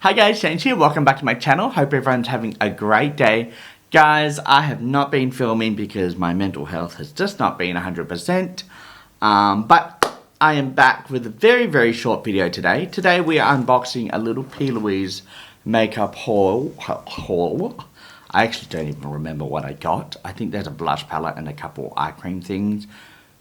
Hi guys, James here. Welcome back to my channel. Hope everyone's having a great day. Guys, I have not been filming because my mental health has just not been 100%. But I am back with a very short video today. Today we are unboxing a little P.Louise makeup haul. I actually don't even remember what I got. I think there's a blush palette and a couple eye cream things.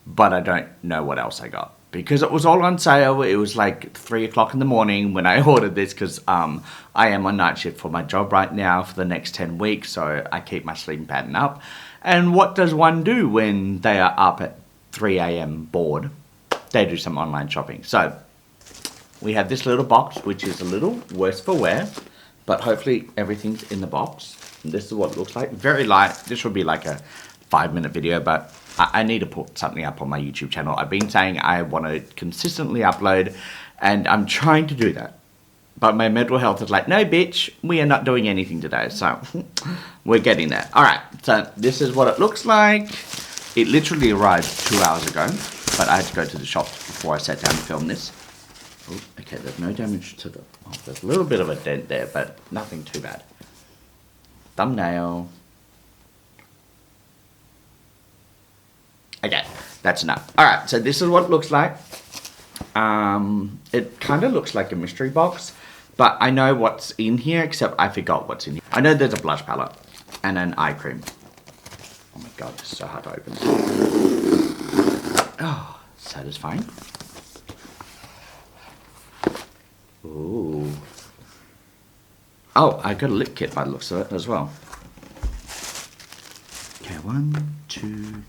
But I don't know what else I got. Because it was all on sale. It was like 3 o'clock in the morning when I ordered this because I am on night shift for my job right now for the next 10 weeks. So I keep my sleeping pattern up. And what does one do when they are up at 3 a.m. bored? They do some online shopping. So we have this little box, which is a little worse for wear. But hopefully everything's in the box. And this is what it looks like. Very light. This will be like a 5-minute video, but I need to put something up on my YouTube channel. I've been saying I want to consistently upload, and I'm trying to do that. But my mental health is like, no bitch, we are not doing anything today. So, we're getting there. Alright, so this is what it looks like. It literally arrived 2 hours ago, but I had to go to the shop before I sat down to film this. Oh, okay, there's no damage to the... Oh, there's a little bit of a dent there, but nothing too bad. Thumbnail. Okay, that's enough. Alright, so this is what it looks like. It kind of looks like a mystery box, but I know what's in here, except I forgot what's in here. I know there's a blush palette and an eye cream. Oh my god, this is so hard to open. Oh, satisfying. Ooh. Oh, I got a lip kit by the looks of it as well. Okay, 1, 2,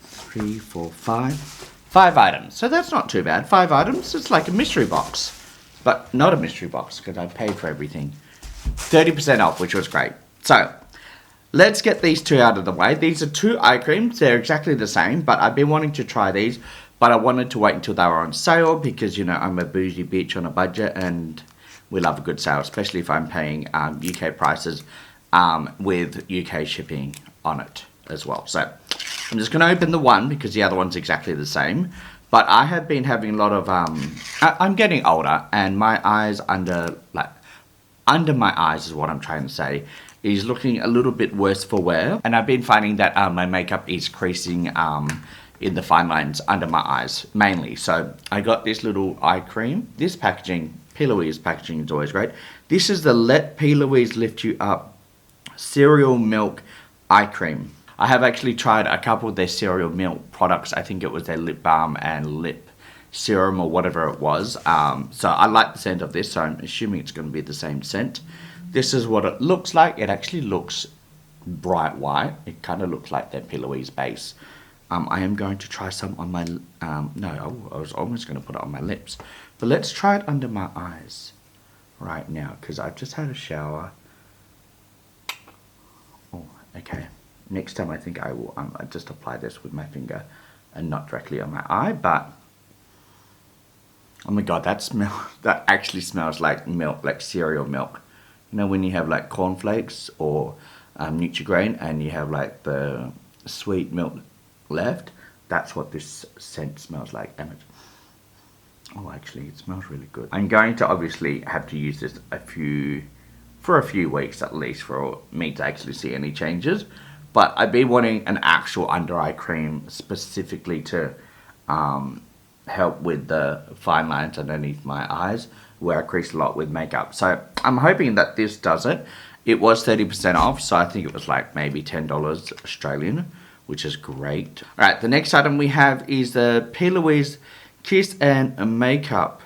3, 4, 5. 5 items. So that's not too bad. 5 items. It's like a mystery box. But not a mystery box because I paid for everything. 30% off, which was great. So, let's get these two out of the way. These are 2 eye creams. They're exactly the same, but I've been wanting to try these. But I wanted to wait until they were on sale because, you know, I'm a bougie bitch on a budget and we love a good sale, especially if I'm paying UK prices with UK shipping on it as well. So, I'm just going to open the one because the other one's exactly the same. But I have been having a lot of, I'm getting older and my eyes under my eyes is what I'm trying to say, is looking a little bit worse for wear. And I've been finding that my makeup is creasing in the fine lines under my eyes, mainly. So I got this little eye cream. This packaging, P.Louise packaging is always great. This is the Let P.Louise Lift You Up Cereal Milk Eye Cream. I have actually tried a couple of their cereal milk products. I think it was their lip balm and lip serum or whatever it was. So I like the scent of this, so I'm assuming it's going to be the same scent. This is what it looks like. It actually looks bright white. It kind of looks like their P.Louise base. I am going to try some on my... no, I was almost going to put it on my lips. But let's try it under my eyes right now because I've just had a shower. Oh, okay. Next time I think I will just apply this with my finger and not directly on my eye, but oh my god, that actually smells like milk, like cereal milk. You know when you have like cornflakes or Nutri-Grain and you have like the sweet milk left, that's what this scent smells like. And oh, actually it smells really good. I'm going to obviously have to use this for a few weeks at least for me to actually see any changes. But I've been wanting an actual under eye cream specifically to help with the fine lines underneath my eyes where I crease a lot with makeup. So I'm hoping that this does it. It was 30% off, so I think it was like maybe $10 Australian, which is great. Alright, the next item we have is the P.Louise Kiss and Makeup.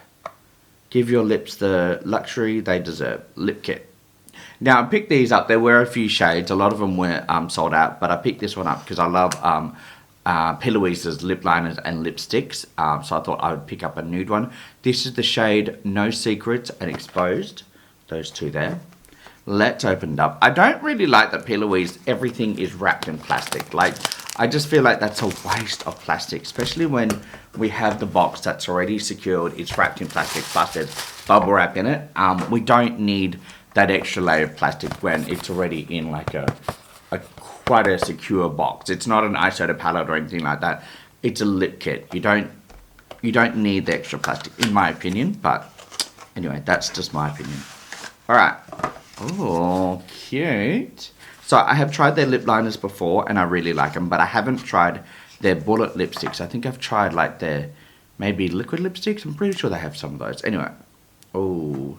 Give your lips the luxury they deserve. Lip kit. Now, I picked these up. There were a few shades. A lot of them were sold out, but I picked this one up because I love P.Louise's lip liners and lipsticks, so I thought I would pick up a nude one. This is the shade No Secrets and Exposed. Those two there. Let's open it up. I don't really like that P.Louise, everything is wrapped in plastic. Like, I just feel like that's a waste of plastic, especially when we have the box that's already secured. It's wrapped in plastic, plus there's bubble wrap in it. We don't need that extra layer of plastic when it's already in like quite a secure box. It's not an eyeshadow palette or anything like that. It's a lip kit. You don't need the extra plastic, in my opinion. But anyway, that's just my opinion. Alright. Oh, cute. So I have tried their lip liners before and I really like them, but I haven't tried their bullet lipsticks. I think I've tried like their maybe liquid lipsticks. I'm pretty sure they have some of those. Anyway. Oh,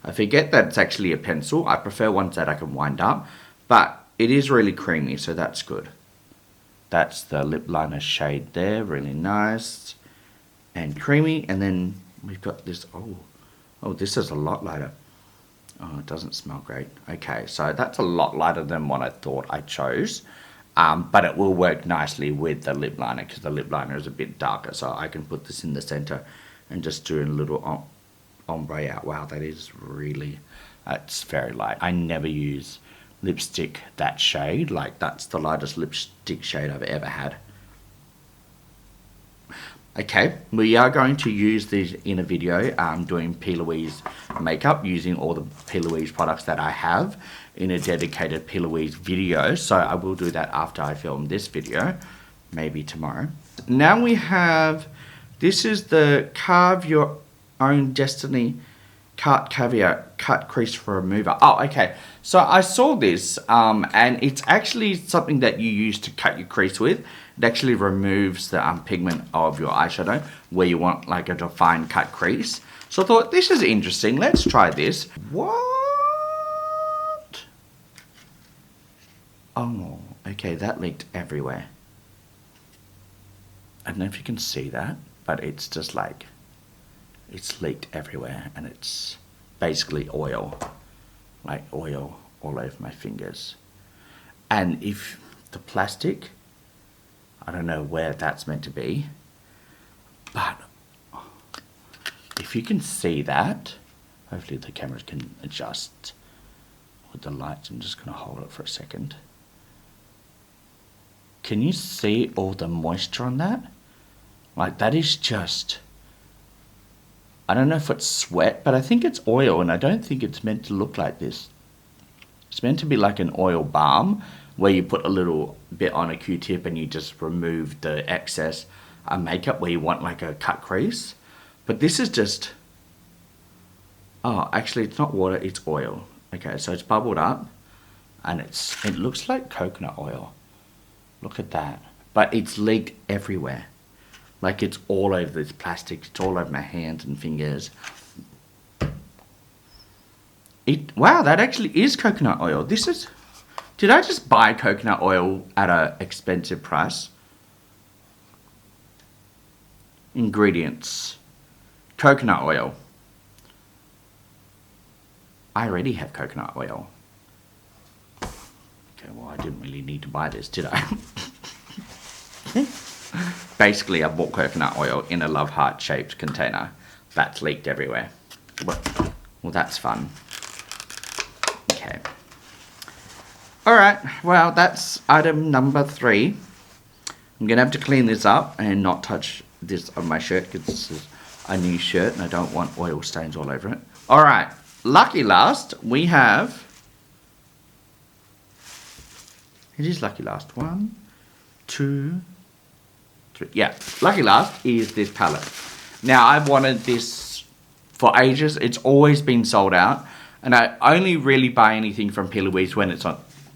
I forget that it's actually a pencil. I prefer ones that I can wind up, but it is really creamy, so that's good. That's the lip liner shade there, really nice and creamy. And then we've got this, oh, this is a lot lighter. Oh, it doesn't smell great. Okay, so that's a lot lighter than what I thought I chose. But it will work nicely with the lip liner because the lip liner is a bit darker. So I can put this in the center and just do a little ombre out. Wow, that is really, that's very light. I never use lipstick that shade. Like, that's the lightest lipstick shade I've ever had. Okay, we are going to use these in a video doing P.Louise makeup using all the P.Louise products that I have in a dedicated P.Louise video. So I will do that after I film this video, maybe tomorrow. Now we have, this is the Carve Your Own Destiny Cut Caviar Cut Crease Remover. Oh, okay. So I saw this and it's actually something that you use to cut your crease with. It actually removes the pigment of your eyeshadow where you want like a defined cut crease. So I thought, this is interesting. Let's try this. What? Oh, okay. That leaked everywhere. I don't know if you can see that, but it's just like, it's leaked everywhere and it's basically oil. Like oil all over my fingers. And if the plastic, I don't know where that's meant to be, but if you can see that, hopefully the cameras can adjust with the lights. I'm just going to hold it for a second. Can you see all the moisture on that? Like, that is just, I don't know if it's sweat, but I think it's oil, and I don't think it's meant to look like this. It's meant to be like an oil balm where you put a little bit on a Q-tip and you just remove the excess makeup where you want like a cut crease. But this is just, oh, actually it's not water, it's oil. Okay, so it's bubbled up and it looks like coconut oil. Look at that. But it's leaked everywhere. Like, it's all over this plastic, it's all over my hands and fingers. Wow, that actually is coconut oil. This is, did I just buy coconut oil at an expensive price? Ingredients. Coconut oil. I already have coconut oil. Okay, well, I didn't really need to buy this, did I? Basically, I bought coconut oil in a love heart shaped container. That's leaked everywhere. Well, that's fun. Okay. Alright, well, that's item number 3. I'm going to have to clean this up and not touch this on my shirt because this is a new shirt and I don't want oil stains all over it. Alright, lucky last, we have, it is lucky last, 1, 2, 3, yeah, lucky last is this palette. Now, I've wanted this for ages. It's always been sold out, and I only really buy anything from P.Louise when it's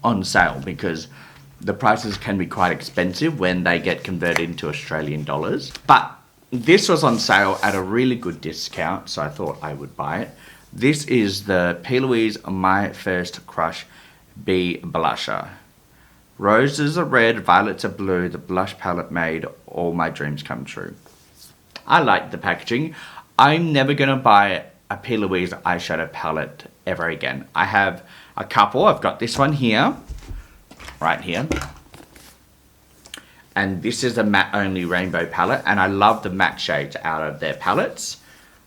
on sale because the prices can be quite expensive when they get converted into Australian dollars. But this was on sale at a really good discount, so I thought I would buy it. This is the P.Louise My First Crush B Blusher. Roses are red, violets are blue, the blush palette made all my dreams come true. I like the packaging. I'm never going to buy a P.Louise eyeshadow palette ever again. I have a couple. I've got this one here, right here. And this is a matte only rainbow palette, and I love the matte shades out of their palettes.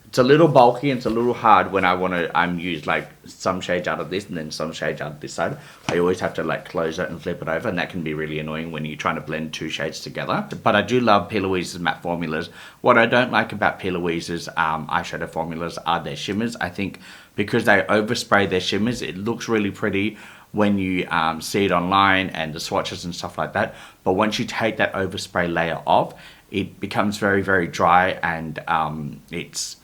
It's a little bulky and it's a little hard when I want to use like some shades out of this and then some shades out of this side. I always have to like close it and flip it over, and that can be really annoying when you're trying to blend 2 shades together. But I do love P.Louise's matte formulas. What I don't like about P.Louise's eyeshadow formulas are their shimmers. I think because they overspray their shimmers, it looks really pretty when you see it online and the swatches and stuff like that. But once you take that overspray layer off, it becomes very, very dry, and it's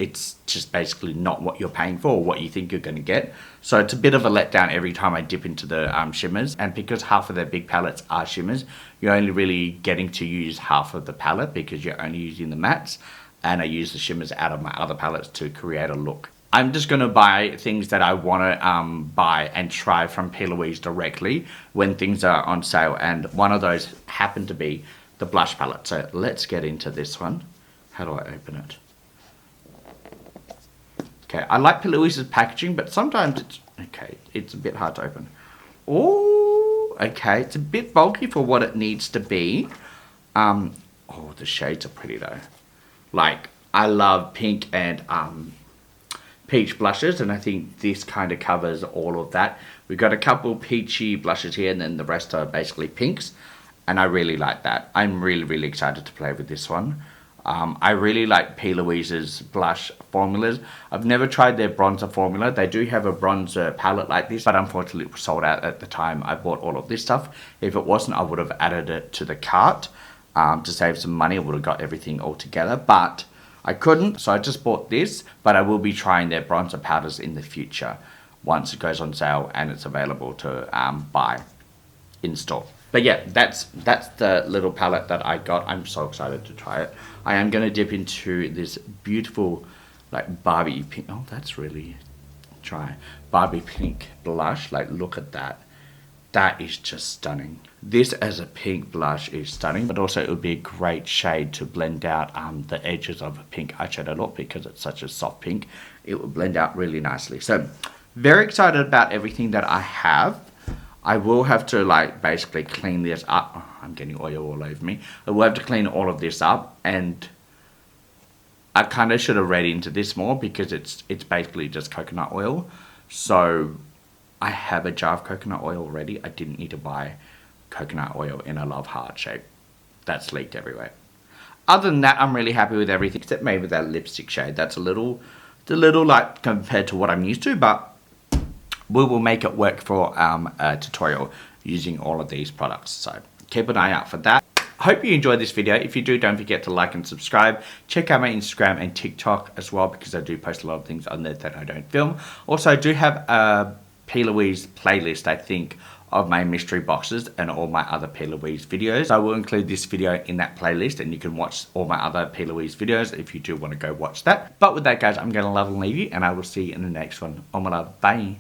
just basically not what you're paying for or what you think you're going to get. So it's a bit of a letdown every time I dip into the shimmers, and because half of their big palettes are shimmers, you're only really getting to use half of the palette because you're only using the mattes, and I use the shimmers out of my other palettes to create a look. I'm just going to buy things that I want to buy and try from P.Louise directly when things are on sale, and one of those happened to be the blush palette. So let's get into this one. How do I open it? Okay, I like P.Louise's packaging, but sometimes it's a bit hard to open. Oh, okay, it's a bit bulky for what it needs to be. Oh, the shades are pretty though. Like, I love pink and peach blushes, and I think this kind of covers all of that. We've got a couple peachy blushes here, and then the rest are basically pinks, and I really like that. I'm really, really excited to play with this one. I really like P.Louise's blush formulas. I've never tried their bronzer formula. They do have a bronzer palette like this, but unfortunately it was sold out at the time I bought all of this stuff. If it wasn't, I would have added it to the cart to save some money. I would have got everything all together, but I couldn't, so I just bought this. But I will be trying their bronzer powders in the future once it goes on sale and it's available to buy in store. But yeah, that's the little palette that I got. I'm so excited to try it. I am going to dip into this beautiful, like, Barbie pink. Oh, that's really dry. Barbie pink blush. Like, look at that. That is just stunning. This as a pink blush is stunning, but also it would be a great shade to blend out the edges of a pink eyeshadow look, because it's such a soft pink. It would blend out really nicely. So, very excited about everything that I have. I will have to, like, basically clean this up. Oh, I'm getting oil all over me. I will have to clean all of this up, and I kind of should have read into this more because it's basically just coconut oil. So I have a jar of coconut oil already. I didn't need to buy coconut oil in a love heart shape. That's leaked everywhere. Other than that, I'm really happy with everything, except maybe that lipstick shade. That's a little like compared to what I'm used to, but we will make it work for a tutorial using all of these products. So keep an eye out for that. I hope you enjoyed this video. If you do, don't forget to like and subscribe. Check out my Instagram and TikTok as well, because I do post a lot of things on there that I don't film. Also, I do have a P.Louise playlist, I think, of my mystery boxes and all my other P.Louise videos. I will include this video in that playlist, and you can watch all my other P.Louise videos if you do want to go watch that. But with that, guys, I'm going to love and leave you, and I will see you in the next one. Oh my love, bye.